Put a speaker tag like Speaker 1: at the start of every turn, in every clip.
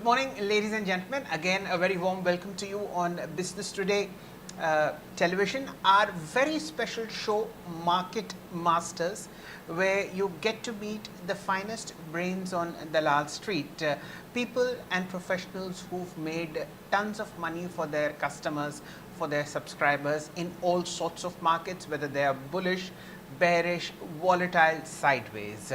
Speaker 1: Good morning, ladies and gentlemen. Again, a very warm welcome to you on Business Today television, our very special show, Market Masters, where you get to meet the finest brains on Dalal Street, people and professionals who've made tons of money for their customers, for their subscribers in all sorts of markets, whether they are bullish, bearish, volatile, sideways.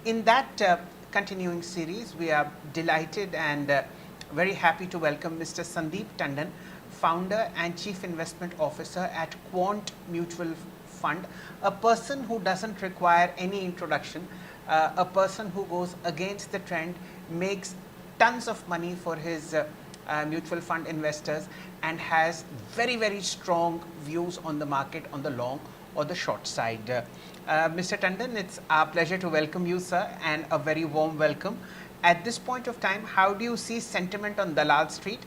Speaker 1: In that continuing series, we are delighted and very happy to welcome Mr. Sandeep Tandon, founder and chief investment officer at Quant Mutual Fund, a person who doesn't require any introduction, a person who goes against the trend, makes tons of money for his mutual fund investors, and has very, very strong views on the market on the long or the short side. Mr. Tandon, it's our pleasure to welcome you, sir, and a very warm welcome. At this point of time, how do you see sentiment on Dalal Street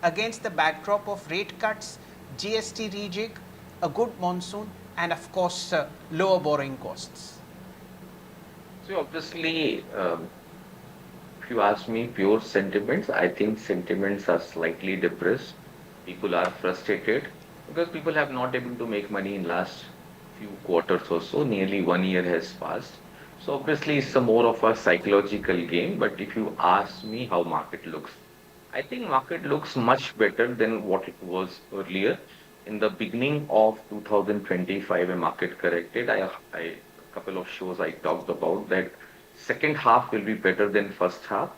Speaker 1: against the backdrop of rate cuts, GST rejig, a good monsoon, and of course, lower borrowing costs?
Speaker 2: So obviously, if you ask me pure sentiments, I think sentiments are slightly depressed. People are frustrated because people have not able to make money in last few quarters or so. Nearly 1 year has passed. So obviously, it's a more of a psychological game. But if you ask me how market looks, I think market looks much better than what it was earlier. In the beginning of 2025, a market corrected. I a couple of shows I talked about that second half will be better than first half,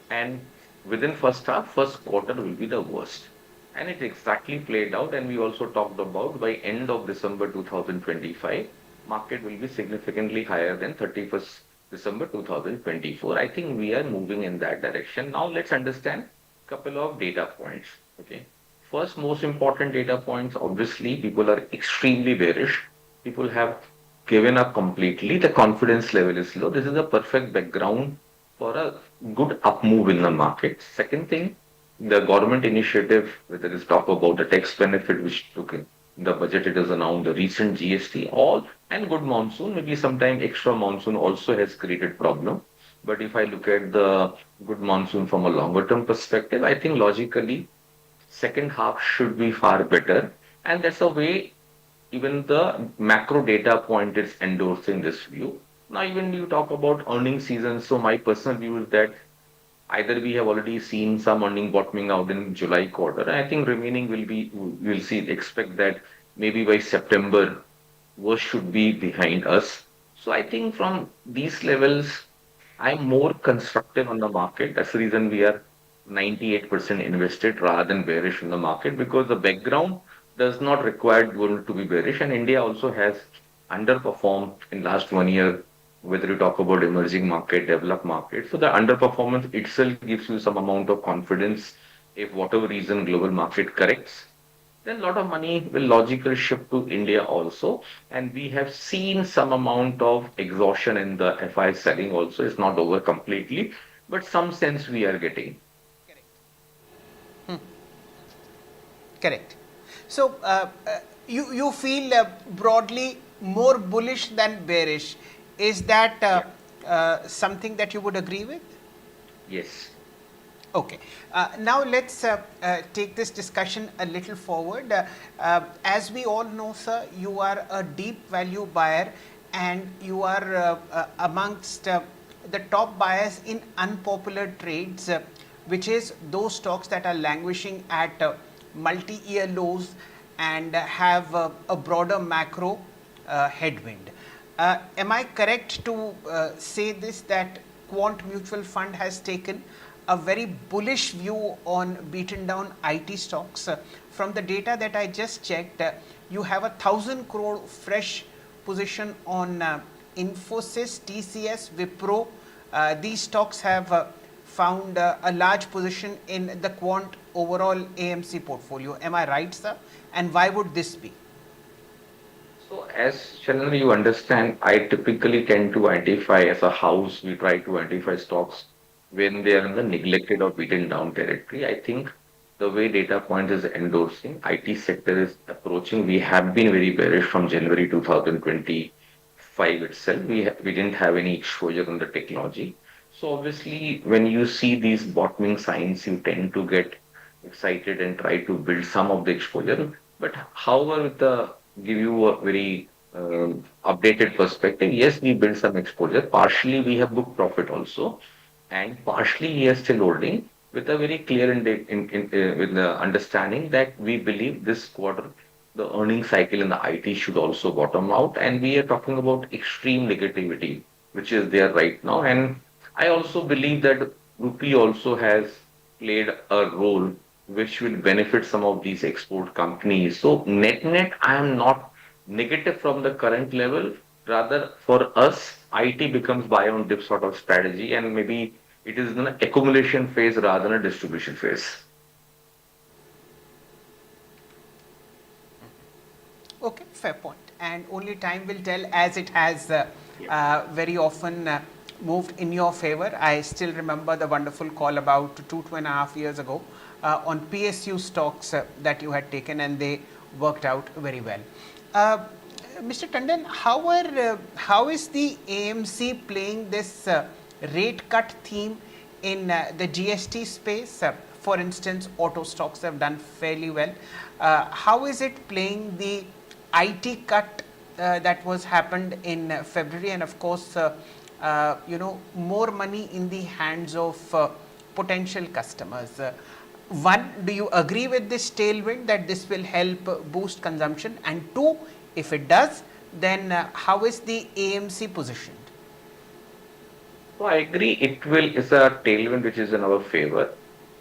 Speaker 2: and within first half, first quarter will be the worst. And it exactly played out. And we also talked about by end of December 2025, market will be significantly higher than 31st December 2024. I think we are moving in that direction. Now let's understand couple of data points. Okay. First, most important data points, obviously, people are extremely bearish. People have given up completely. The confidence level is low. This is a perfect background for a good up move in the market. Second thing, the government initiative, whether it's talk about the tax benefit which took in the budget, it is announced, the recent GST, all and good monsoon, maybe sometime extra monsoon also has created problem. But if I look at the good monsoon from a longer term perspective, I think logically second half should be far better. And that's a way even the macro data point is endorsing this view. Now, even you talk about earning season, so my personal view is that either we have already seen some earning bottoming out in July quarter. I think remaining will be, we'll see, expect that maybe by September, worst should be behind us. So I think from these levels, I'm more constructive on the market. That's the reason we are 98% invested rather than bearish in the market, because the background does not require gold to be bearish. And India also has underperformed in last 1 year, whether you talk about emerging market, developed market. So the underperformance itself gives you some amount of confidence. If whatever reason global market corrects, then a lot of money will logically shift to India also. And we have seen some amount of exhaustion in the FI selling also. It's not over completely, but some sense we are getting.
Speaker 1: Correct. Correct. So, you feel broadly more bullish than bearish. Is that
Speaker 2: Yeah.
Speaker 1: something that you would agree with?
Speaker 2: Yes.
Speaker 1: Okay. Now let's take this discussion a little forward. As we all know, sir, you are a deep value buyer, and you are amongst the top buyers in unpopular trades, which is those stocks that are languishing at multi-year lows and have a broader macro headwind. Am I correct to say this, that Quant Mutual Fund has taken a very bullish view on beaten down IT stocks? From the data that I just checked, you have 1,000 crore fresh position on Infosys, TCS, Wipro. These stocks have found a large position in the Quant overall AMC portfolio. Am I right, sir? And why would this be?
Speaker 2: So as Chandran, you understand, I typically tend to identify as a house, we try to identify stocks when they are in the neglected or beaten down territory. I think the way data point is endorsing, IT sector is approaching. We have been very bearish from January 2025 itself. We didn't have any exposure on the technology. So obviously, when you see these bottoming signs, you tend to get excited and try to build some of the exposure. But however, with the give you a very updated perspective, yes, we build some exposure. Partially, we have booked profit also, and partially we are still holding with a very clear with the understanding that we believe this quarter the earning cycle in the IT should also bottom out, and we are talking about extreme negativity which is there right now. And I also believe that rupee also has played a role which will benefit some of these export companies. So net net, I am not negative from the current level. Rather, for us, IT becomes buy on dip sort of strategy, and maybe it is in an accumulation phase rather than a distribution phase.
Speaker 1: Okay, fair point. And only time will tell, as it has
Speaker 2: Yeah.
Speaker 1: very often moved in your favor. I still remember the wonderful call about 2.5 years ago on PSU stocks that you had taken, and they worked out very well. Uh, Mr. Tandon, how is the AMC playing this rate cut theme in the GST space? For instance, auto stocks have done fairly well. How is it playing the IT cut that was happened in February, and of course, more money in the hands of potential customers? One, do you agree with this tailwind that this will help boost consumption? And two, if it does, then how is the AMC positioned?
Speaker 2: So I agree it will is a tailwind which is in our favor,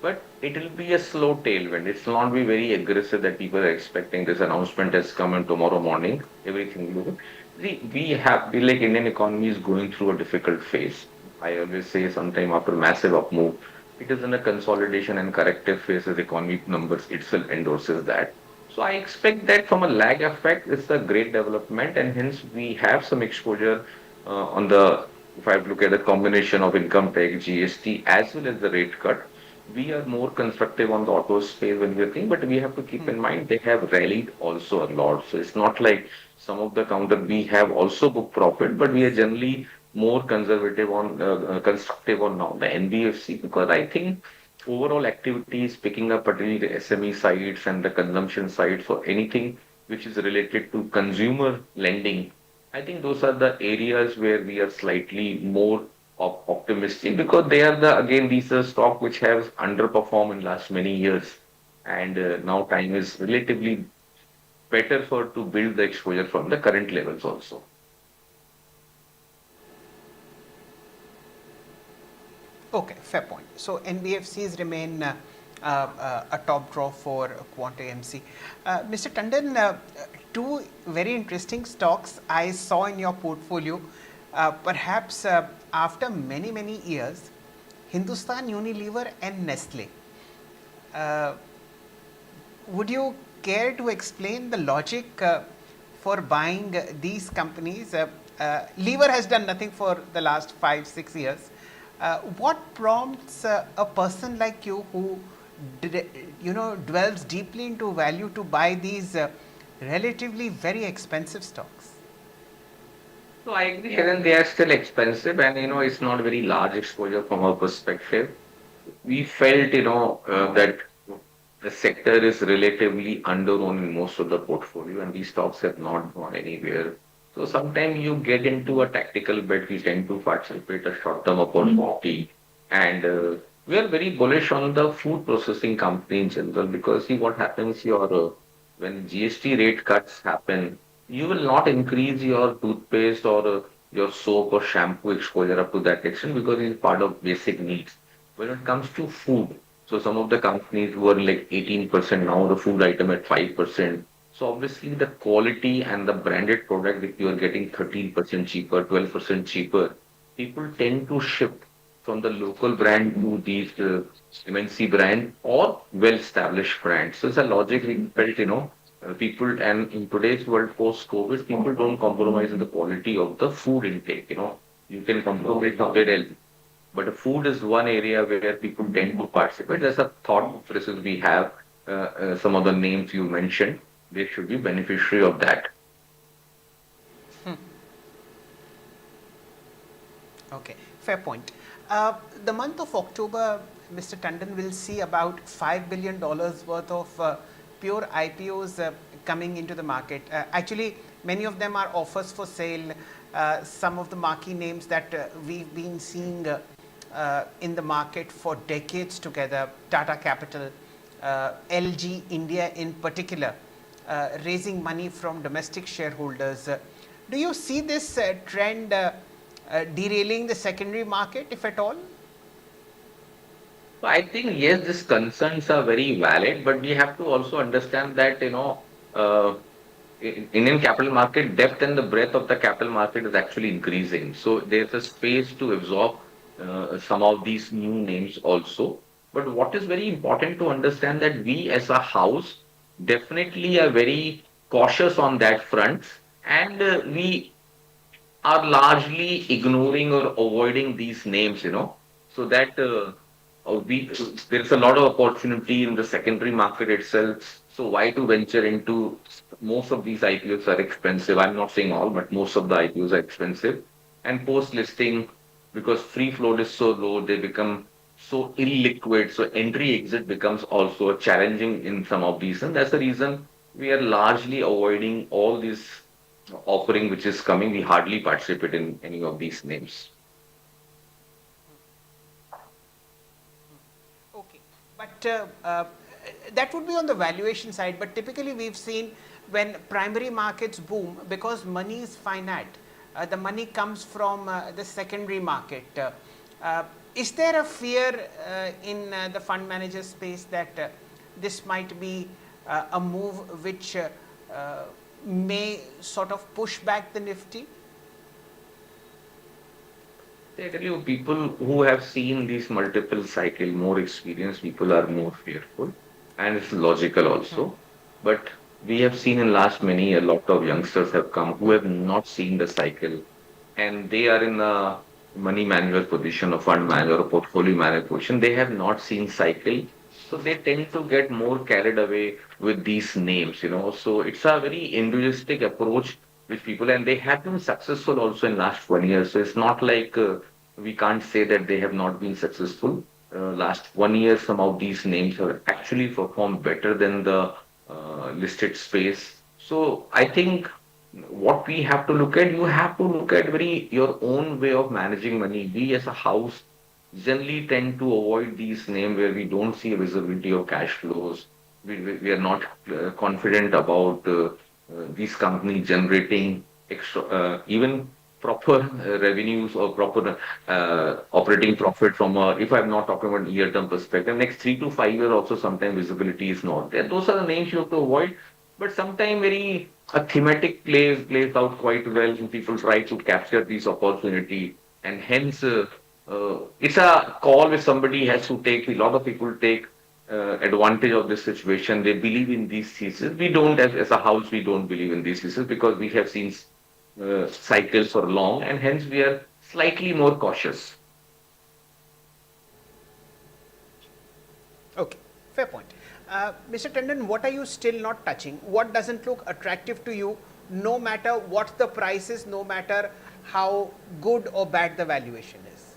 Speaker 2: but it will be a slow tailwind. It's not be very aggressive that people are expecting this announcement has come in tomorrow morning, everything will go. See, we like Indian economy is going through a difficult phase. I always say sometime after massive up move, it is in a consolidation and corrective phase as economic numbers itself endorses that. So I expect that from a lag effect, it's a great development, and hence we have some exposure on the if I look at the combination of income tax, GST, as well as the rate cut, we are more constructive on the auto space when we are thinking, but we have to keep in mind they have rallied also a lot. So it's not like some of the counter we have also booked profit, but we are generally more conservative on constructive on now the NBFC because I think overall activity is picking up, particularly the SME sides and the consumption side for anything which is related to consumer lending. I think those are the areas where we are slightly more optimistic because they are the again these are stock which have underperformed in last many years, and now time is relatively better for to build the exposure from the current levels also.
Speaker 1: Okay, fair point. So NBFCs remain a top draw for Quant AMC. Mr. Tandon, two very interesting stocks I saw in your portfolio. Perhaps after many years, Hindustan Unilever and Nestle. Uh, would you care to explain the logic for buying these companies? Lever has done nothing for the last 5 6 years. What prompts a person like you who dwells deeply into value to buy these relatively very expensive stocks?
Speaker 2: So I agree, Helen, they are still expensive, and it's not very large exposure from our perspective. We felt that the sector is relatively underowned in most of the portfolio, and these stocks have not gone anywhere. So sometimes you get into a tactical bet, we tend to participate a short-term opportunity, and we are very bullish on the food processing company in general because see what happens when GST rate cuts happen, you will not increase your toothpaste or your soap or shampoo exposure up to that extent because it's part of basic needs. When it comes to food, so some of the companies were like 18% now, the food item at 5%. So obviously the quality and the branded product, if you are getting 13% cheaper, 12% cheaper, people tend to shift from the local brand to these MNC brand or well-established brands. So it's a logic we felt, people and in today's world post-COVID, people don't compromise on the quality of the food intake, you can compromise somewhere else. But food is one area where people tend to participate. There's a thought process we have. Some of the names you mentioned, they should be beneficiary of that.
Speaker 1: Okay, fair point. The month of October, Mr. Tandon will see about $5 billion worth of pure IPOs coming into the market. Actually, many of them are offers for sale. Some of the marquee names that we've been seeing in the market for decades together, Tata Capital, LG India in particular, raising money from domestic shareholders. Do you see this trend derailing the secondary market, if at all?
Speaker 2: So I think yes, these concerns are very valid, but we have to also understand that Indian capital market depth and the breadth of the capital market is actually increasing. So there's a space to absorb some of these new names also. But what is very important to understand that we as a house definitely are very cautious on that front, and we are largely ignoring or avoiding these names, so that there's a lot of opportunity in the secondary market itself. So why to venture into most of these IPOs are expensive. I'm not saying all, but most of the IPOs are expensive. And post listing, because free float is so low, they become so illiquid. So entry exit becomes also challenging in some of these. And that's the reason we are largely avoiding all these offering which is coming. We hardly participate in any of these names.
Speaker 1: Okay, but that would be on the valuation side. But typically, we've seen when primary markets boom because money is finite. The money comes from the secondary market. Uh, is there a fear in the fund manager space that this might be a move which may sort of push back the Nifty?
Speaker 2: I tell you, people who have seen these multiple cycle, more experienced people are more fearful, and it's logical also. But we have seen in last many a lot of youngsters have come who have not seen the cycle, and they are in a money manager position, a fund manager, a portfolio manager position. They have not seen cycle, so they tend to get more carried away with these names. So it's a very individualistic approach with people, and they have been successful also in last 1 year. So it's not like we can't say that they have not been successful. Last 1 year, some of these names have actually performed better than the listed space. So I think what we have to look at, you have to look at very your own way of managing money. We as a house generally tend to avoid these names where we don't see a visibility of cash flows. We are not confident about these companies generating extra, even proper revenues or proper operating profit from if I'm not talking about year term perspective, next 3 to 5 years also sometimes visibility is not there. Those are the names you have to avoid. But sometimes very a thematic plays out quite well when people try to capture these opportunity, and hence it's a call which somebody has to take. A lot of people take advantage of this situation. They believe in these theses. We don't, as a house, we don't believe in these theses because we have seen cycles for long, and hence we are slightly more cautious.
Speaker 1: Okay, fair point. Mr. Tandon, what are you still not touching? What doesn't look attractive to you, no matter what the price is, no matter how good or bad the valuation is?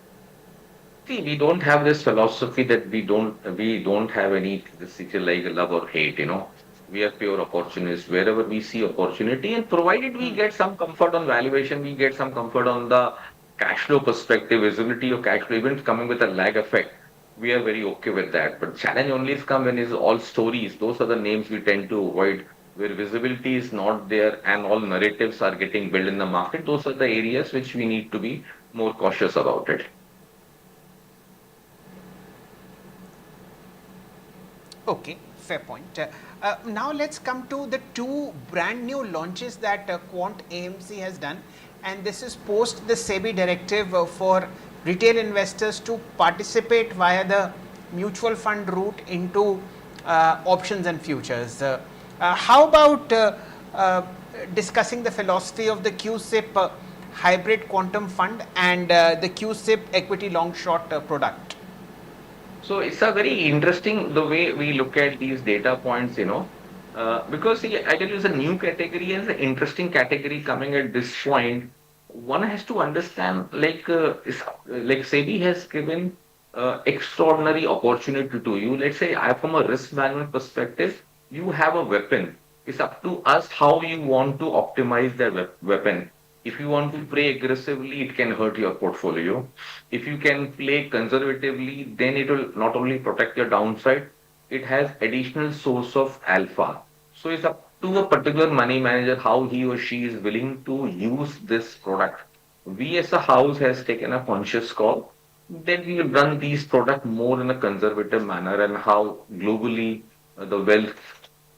Speaker 2: See, we don't have this philosophy that we don't have any this is like love or hate. We are pure opportunists. Wherever we see opportunity, and provided we get some comfort on valuation, we get some comfort on the cash flow perspective, visibility of cash flow, even coming with a lag effect, we are very okay with that. But challenge only is come when is all stories. Those are the names we tend to avoid, where visibility is not there and all narratives are getting built in the market. Those are the areas which we need to be more cautious about it.
Speaker 1: Okay, fair point. Now let's come to the two brand new launches that Quant AMC has done, and this is post the SEBI directive for retail investors to participate via the mutual fund route into options and futures. How about discussing the philosophy of the QSIP hybrid quantum fund and the QSIP equity long short product?
Speaker 2: So it's a very interesting the way we look at these data points, because see, I tell you, it's a new category and it's an interesting category coming at this point. one has to understand, like SEBI has given extraordinary opportunity to you. Let's say, I, from a risk management perspective, you have a weapon. It's up to us how you want to optimize that weapon. If you want to play aggressively, it can hurt your portfolio. If you can play conservatively, then it will not only protect your downside, it has additional source of alpha. So it's up to a particular money manager how he or she is willing to use this product. We as a house has taken a conscious call that we will run these products more in a conservative manner, and how globally the wealth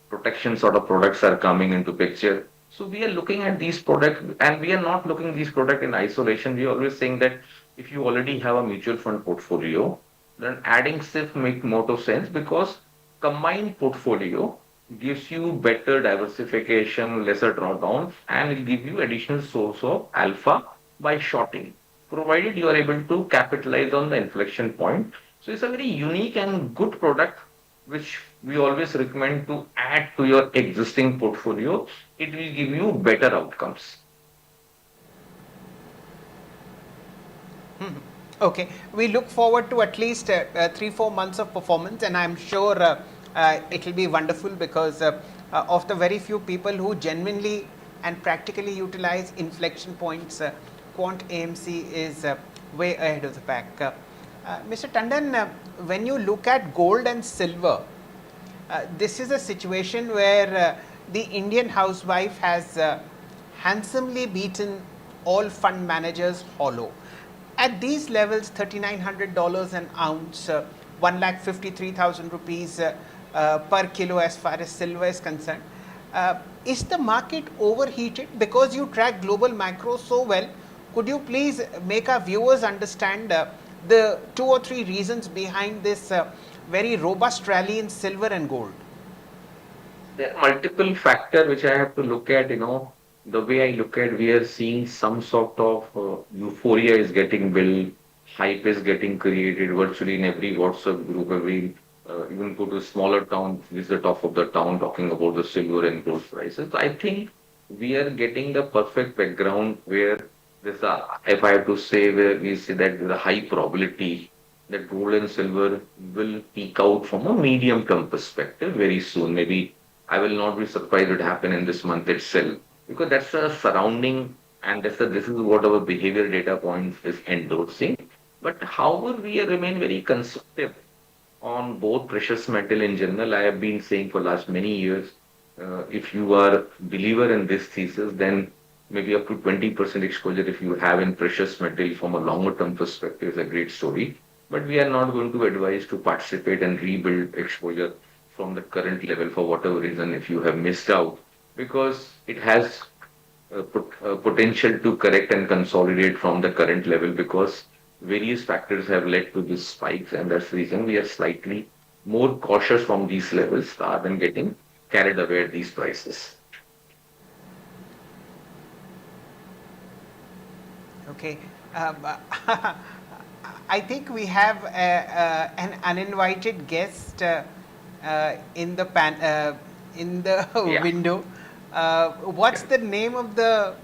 Speaker 2: protection sort of products are coming into picture. So we are looking at these products, and we are not looking at these products in isolation. We are always saying that if you already have a mutual fund portfolio, then adding SIF make more of sense, because combined portfolio gives you better diversification, lesser drawdowns, and will give you additional source of alpha by shorting, provided you are able to capitalize on the inflection point. So it's a very unique and good product which we always recommend to add to your existing portfolio. It will give you better outcomes.
Speaker 1: Mhm. Okay, we look forward to at least 3-4 months of performance, and I'm sure it will be wonderful, because of the very few people who genuinely and practically utilize inflection points, Quant AMC is way ahead of the pack. Mr. Tandon, when you look at gold and silver, this is a situation where the Indian housewife has handsomely beaten all fund managers hollow. At these levels, $3,900 an ounce, 1,53,000 rupees per kilo as far as silver is concerned. Is the market overheated? Because you track global macro so well, could you please make our viewers understand the 2 or 3 reasons behind this very robust rally in silver and gold?
Speaker 2: There are multiple factors which I have to look at. The way I look at, we are seeing some sort of euphoria is getting built, hype is getting created virtually in every WhatsApp group. Every even go to a smaller town, this is the top of the town talking about the silver and gold prices. So I think we are getting the perfect background where this, if I have to say, where we see that there's a high probability that gold and silver will peak out from a medium term perspective very soon. Maybe I will not be surprised it happen in this month itself, because that's the surrounding, and this is what our behavior data points is endorsing. But however, we remain very constructive on both precious metal in general. I have been saying for last many years, if you are believer in this thesis, then maybe up to 20% exposure if you have in precious metal from a longer term perspective is a great story. But we are not going to advise to participate and rebuild exposure from the current level for whatever reason if you have missed out, because it has potential to correct and consolidate from the current level, because various factors have led to these spikes, and that's the reason we are slightly more cautious from these levels rather than getting carried away at these prices.
Speaker 1: Okay. Um, I think we have an uninvited guest in the
Speaker 2: Yeah,
Speaker 1: window. What's
Speaker 2: yeah.
Speaker 1: the name of the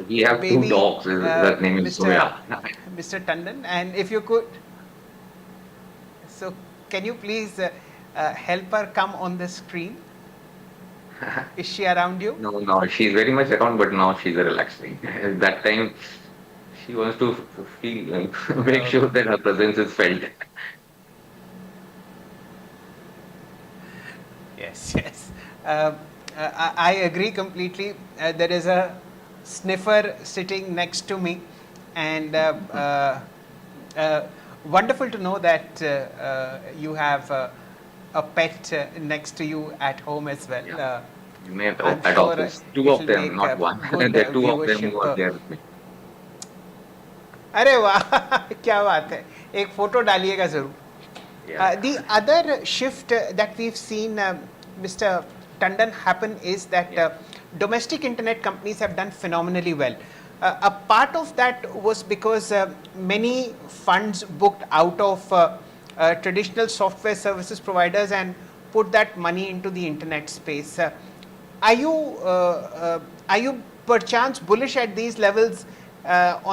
Speaker 2: We have two
Speaker 1: baby,
Speaker 2: dogs. That name is
Speaker 1: Mr.
Speaker 2: Soya.
Speaker 1: Mr. Tandon? And if you could, so can you please help her come on the screen? Is she around you?
Speaker 2: No, no, she's very much around, but now she's relaxing. At that time, she wants to feel, make
Speaker 1: Uh,
Speaker 2: sure that her presence is felt.
Speaker 1: Yes, yes. I agree completely. There is a sniffer sitting next to me, and wonderful to know that you have a pet next to you at home as well.
Speaker 2: Yeah, you may have
Speaker 1: I'm
Speaker 2: at
Speaker 1: sure
Speaker 2: office. Two
Speaker 1: it
Speaker 2: of
Speaker 1: will
Speaker 2: them,
Speaker 1: make
Speaker 2: not one.
Speaker 1: good
Speaker 2: There are two of them
Speaker 1: viewership.
Speaker 2: who are there with me.
Speaker 1: अरे वाह क्या बात है एक photo डालिएगा जरूर.
Speaker 2: Yeah.
Speaker 1: The other shift that we've seen, Mr. Tandon, happen is that
Speaker 2: Yeah.
Speaker 1: domestic internet companies have done phenomenally well. A part of that was because many funds booked out of traditional software services providers and put that money into the internet space. Are you perchance bullish at these levels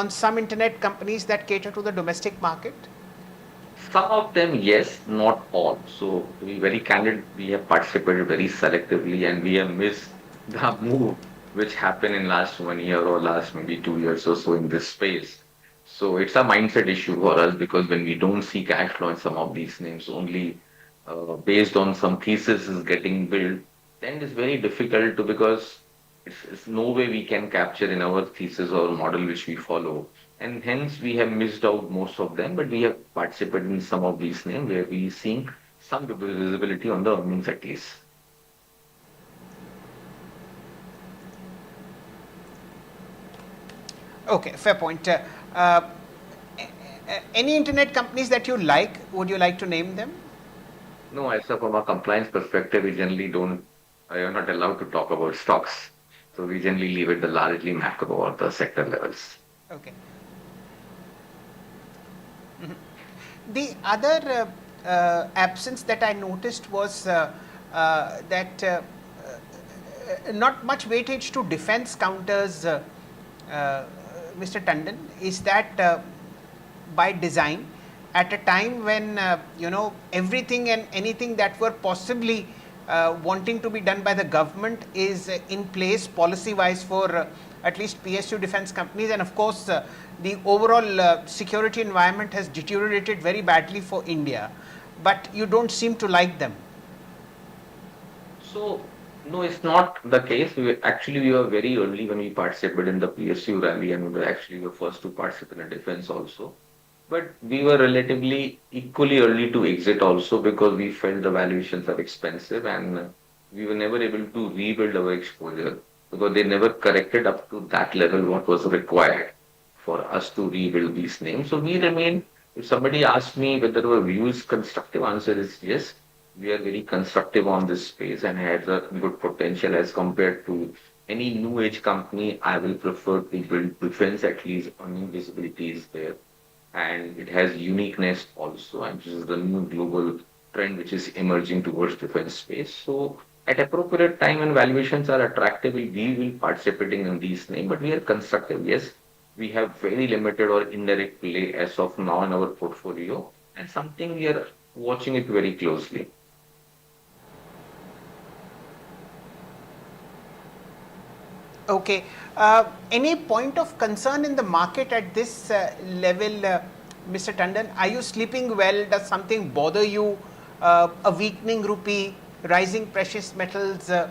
Speaker 1: on some internet companies that cater to the domestic market?
Speaker 2: Some of them, yes, not all. So to be very candid, we have participated very selectively and we have missed the move which happened in last 1 year or last maybe 2 years or so in this space. So it's a mindset issue for us because when we don't see cash flow in some of these names, only based on some thesis is getting built, then it's very difficult to because it's no way we can capture in our thesis or model which we follow and hence we have missed out most of them, but we have participated in some of these names where we seeing some visibility on the earnings at least.
Speaker 1: Okay, fair point. Uh, any internet companies that you like, would you like to name them?
Speaker 2: No, as a from a compliance perspective, we generally don't, I am not allowed to talk about stocks. So we generally leave it the largely macro or the sector levels.
Speaker 1: Okay. The other absence that I noticed was that not much weightage to defense counters, Mr. Tandon. Is that by design? At a time when everything and anything that were possibly wanting to be done by the government is in place policy wise for at least PSU defense companies, and of course the overall security environment has deteriorated very badly for India, but you don't seem to like them.
Speaker 2: So no, it's not the case. We were very early when we participated in the PSU rally and we were actually the first to participate in defense also. But we were relatively equally early to exit also because we felt the valuations are expensive and we were never able to rebuild our exposure because they never corrected up to that level what was required for us to rebuild these names. So we remain, if somebody asks me whether our view is constructive, answer is yes. We are very constructive on this space and has a good potential as compared to any new age company. I will prefer to build defense, at least earning visibility is there and it has uniqueness also, and this is the new global trend which is emerging towards defense space. So at appropriate time when valuations are attractive, we will participating in these names, but we are constructive. Yes, we have very limited or indirect play as of now in our portfolio, and something we are watching it very closely.
Speaker 1: Okay. Any point of concern in the market at this level, Mr. Tandon? Are you sleeping well? Does something bother you? A weakening rupee, rising precious metals, a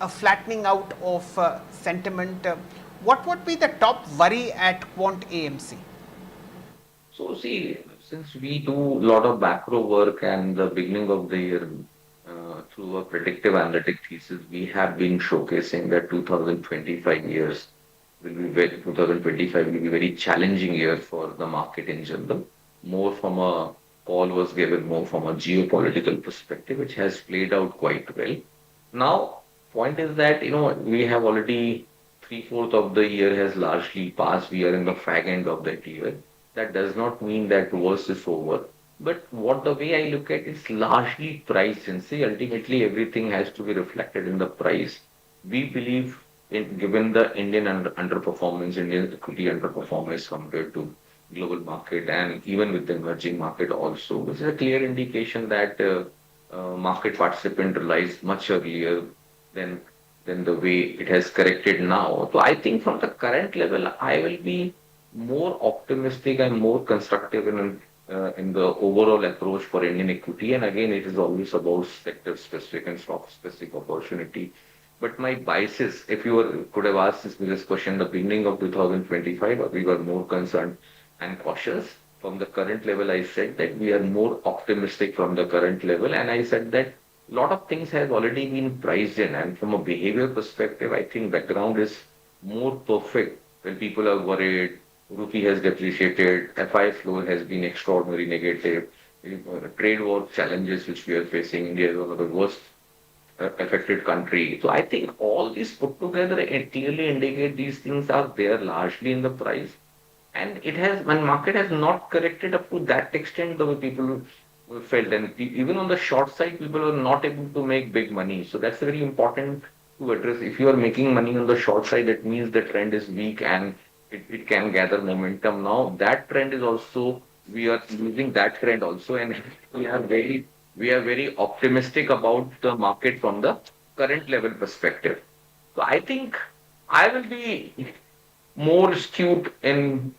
Speaker 1: flattening out of sentiment. What would be the top worry at Quant AMC?
Speaker 2: So see, since we do a lot of macro work and the beginning of the year through a predictive analytic thesis, we have been showcasing that 2025 years will be 2025 will be very challenging year for the market in general. More from a call was given more from a geopolitical perspective, which has played out quite well. Now, point is that we have already three-fourth of the year has largely passed. We are in the fag end of that year. That does not mean that worst is over. But what the way I look at it is largely price and see ultimately everything has to be reflected in the price. We believe in given the Indian underperformance, Indian equity underperformance compared to global market and even with the emerging market also, which is a clear indication that market participant realized much earlier than the way it has corrected now. So I think from the current level, I will be more optimistic and more constructive in the overall approach for Indian equity. And again, it is always about sector specific and stock specific opportunity. But my biases, if you could have asked this question at the beginning of 2025, we were more concerned and cautious. From the current level, I said that we are more optimistic from the current level. And I said that a lot of things have already been priced in. And from a behavior perspective, I think background is more perfect when people are worried. Rupee has depreciated, FI flow has been extraordinarily negative, trade war challenges which we are facing. India is one of the worst affected country. So I think all these put together and clearly indicate these things are there largely in the price. And it has, when market has not corrected up to that extent, the way people felt, and even on the short side, people are not able to make big money. So that's a very important to address. If you are making money on the short side, that means the trend is weak and it can gather momentum. Now that trend is also, we are using that trend also, and we are very we are very optimistic about the market from the current level perspective. So I think I will be more skewed in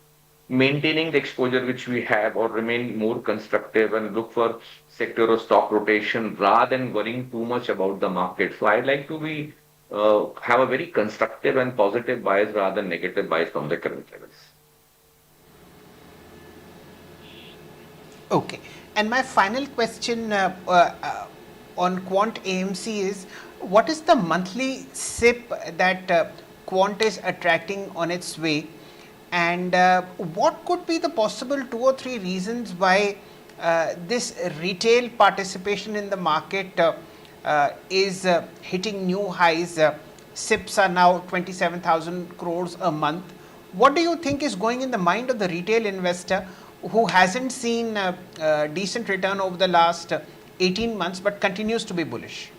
Speaker 2: maintaining the exposure which we have, or remain more constructive and look for sector or stock rotation rather than worrying too much about the market. So I'd like to be have a very constructive and positive bias rather than negative bias from the current levels.
Speaker 1: Okay. And my final question on Quant AMC is, what is the monthly SIP that Quant is attracting on its way? And what could be the possible 2 or 3 reasons why this retail participation in the market is hitting new highs? SIPs are now 27,000 crores a month. What do you think is going in the mind of the retail investor who hasn't seen decent return over the last 18 months but continues to be bullish?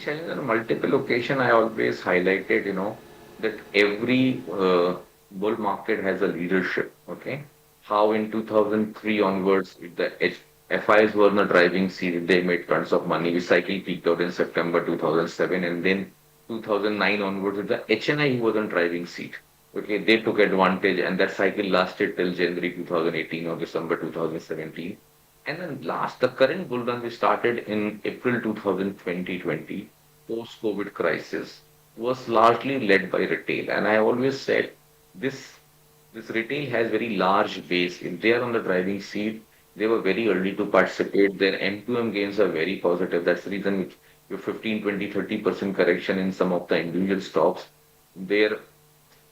Speaker 2: On multiple occasions, I always highlighted, that every bull market has a leadership. Okay, how in 2003 onwards, the FIs were in the driving seat. They made tons of money. We cycle peaked out in September 2007, and then 2009 onwards, the HNI was in driving seat. Okay, they took advantage, and that cycle lasted till January 2018 or December 2017. And then the current bull run we started in April 2020, post-COVID crisis, was largely led by retail. And I always said this this retail has very large base. If they are on the driving seat, they were very early to participate. Their M2M gains are very positive. That's the reason which your 15, 20, 30% correction in some of the individual stocks. Their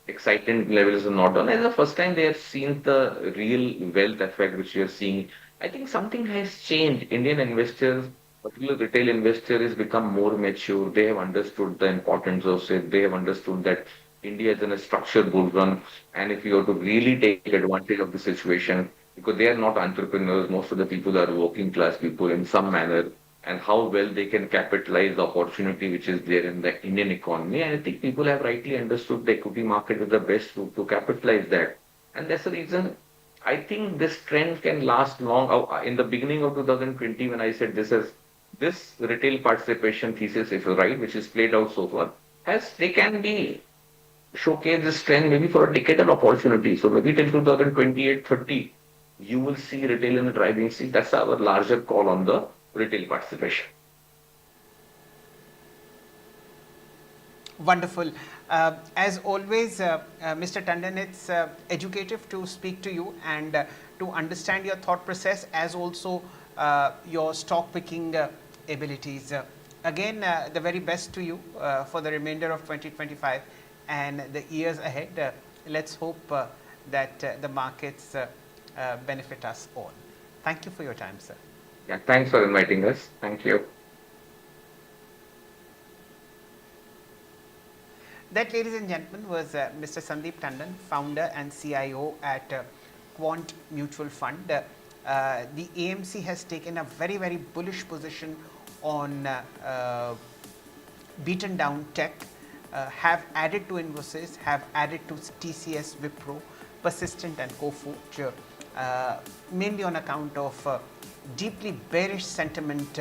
Speaker 2: excitement levels are not done. As the first time they have seen the real wealth effect which we are seeing, I think something has changed. Indian investors, particularly retail investor, has become more mature. They have understood the importance of it. They have understood that India is in a structured bull run, and if you have to really take advantage of the situation, because they are not entrepreneurs, most of the people are working class people in some manner, and how well they can capitalize the opportunity which is there in the Indian economy. And I think people have rightly understood the equity market is the best route to capitalize that. And that's the reason I think this trend can last long. In the beginning of 2020, when I said this retail participation thesis, if you're right, which is played out so far, they can be showcase this trend maybe for a decadal opportunity. So maybe till 2028, 30, you will see retail in the driving seat. That's our larger call on the retail participation.
Speaker 1: Wonderful. As always, Mr. Tandon, it's educative to speak to you and to understand your thought process, as also your stock picking abilities. Again, the very best to you for the remainder of 2025 and the years ahead. Let's hope that the markets benefit us all. Thank you for your time, sir.
Speaker 2: Yeah, thanks for inviting us. Thank you.
Speaker 1: That, ladies and gentlemen, was Mr. Sandeep Tandon, founder and CIO at Quant Mutual Fund. The AMC has taken a very, very bullish position on beaten down tech, have added to Infosys, have added to TCS, Wipro, Persistent and Coforge, mainly on account of deeply bearish sentiment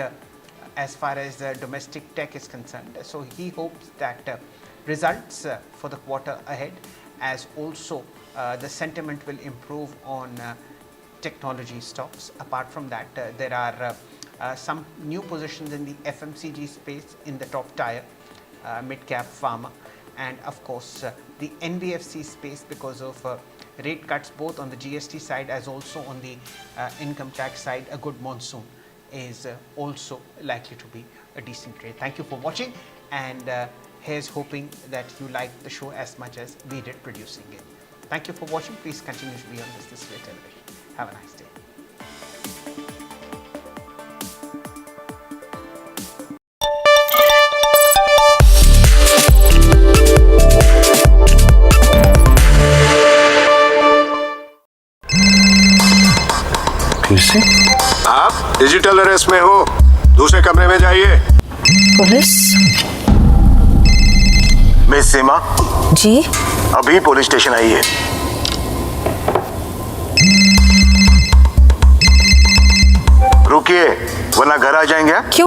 Speaker 1: as far as domestic tech is concerned. So he hopes that results for the quarter ahead, as also the sentiment will improve on technology stocks. Apart from that, there are some new positions in the FMCG space in the top tier, mid-cap pharma, and of course the NBFC space, because of rate cuts both on the GST side as also on the income tax side. A good monsoon is also likely to be a decent trade. Thank you for watching, and here's hoping that you liked the show as much as we did producing it. Thank you for watching. Please continue to be on Business Today Television. Have a nice day.
Speaker 3: आप digital arrest में हो, दूसरे कमरे में जाइए।
Speaker 4: Police?
Speaker 3: Miss सीमा
Speaker 4: जी
Speaker 3: अभी police station आई है। रुकिए वरना घर आ जाएंगे।
Speaker 4: क्यों?